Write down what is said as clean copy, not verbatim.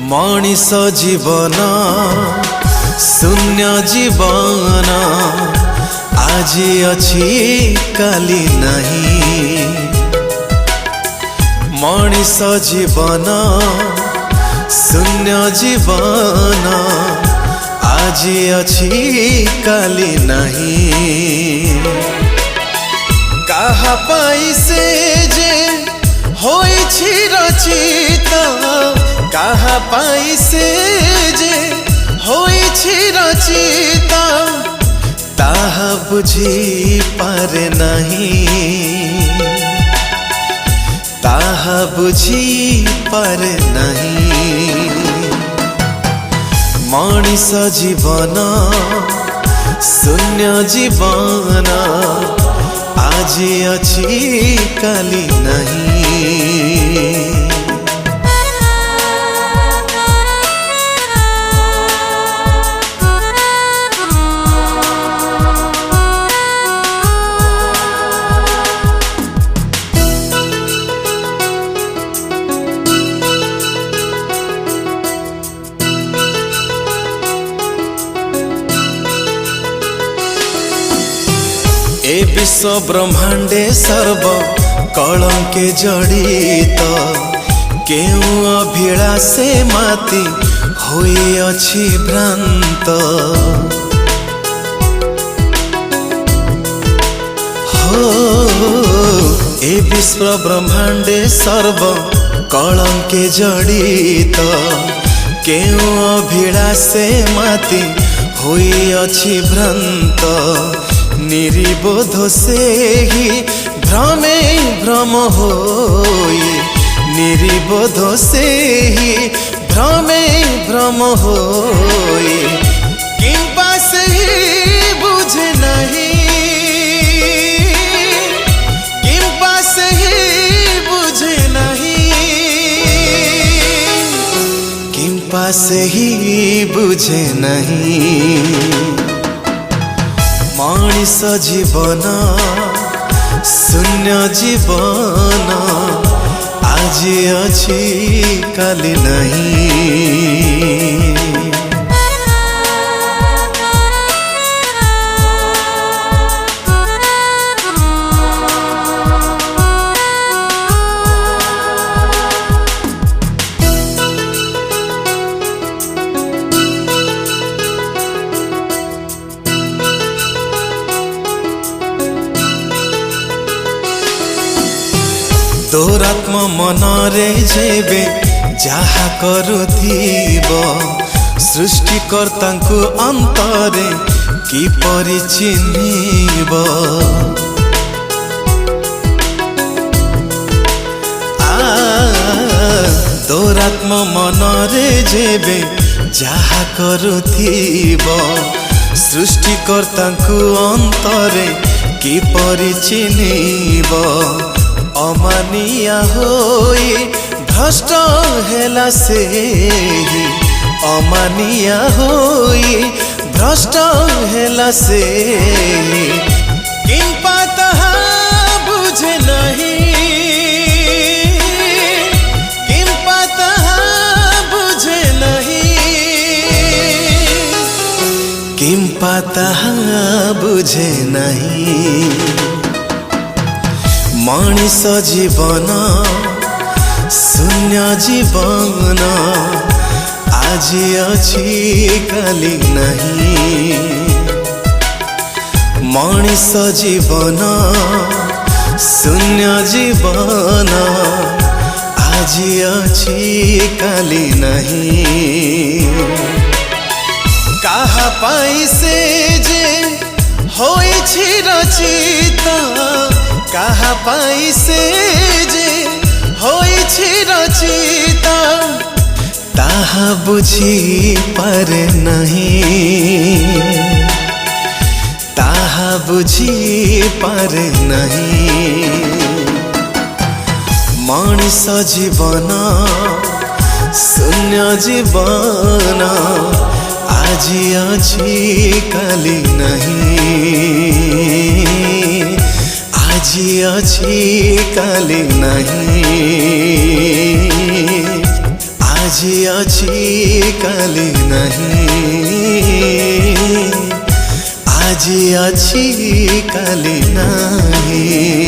मनीष जीवन शून्य जीवन आज अछि काली नहीं। मनीष जीवन शून्य जीवन आज अछि काली नहीं। कहा पाई से जे होइछि रचित, कहा पाई से जे होइछि रचित, ताहा बुझी पारे नहीं, ताहा बुझी पारे नहीं। मनीष जीवन शून्य जीवन आज अछि काली नहीं। ए विश्व ब्रह्मांडे सर्व कलंके जड़ित, केउ अभिलाषे माती होई अछि भ्रांत। हो ए विश्व ब्रह्मांडे सर्व कलंके जड़ित, केउ अभिलाषे माती होई अछि भ्रांत। निरिबोध से ही भ्रमे भ्रम होई, निरिबोध से ही भ्रमे भ्रम होई। किंपा से ही बुझे नहीं, किंपा से ही बुझे नहीं, किंपा से ही बुझे नहीं। मनीष जीवन शून्य जीवन आज अछि काली नहीं। तोरात्म मनरे जेबे जहा करुथिब, सृष्टिकर्तांकु अंतरे किपरि चिन्हिब। तोरात्म मनरे जेबे जहा करुथिब, सृष्टिकर्तांकु अंतरे किपरि चिन्हिब। अमानिया होई भ्रष्ट हेला से ही, अमानिया होई भ्रष्ट हेला से ही। किंपा ताहा बुझे नहीं, किंपा ताहा बुझे नहीं, किंपा ताहा बुझे नहीं। मनीष जीवन शून्य जीवन आज अछि काली नहीं। मनीष जीवन शून्य जीवन आज अछि काली नहीं। कहा पाई से जे होइछि रचित, कहा पाई से जे होइछि रचित, ताहा बुझी पारे नहीं, बुझी पारे नहीं मଣିଷ जीवन शून्य जीवन আজি अछि काली नहीं আজি अछि काली नहीं আজি अछि काली नहीं আজি अछि काली नहीं।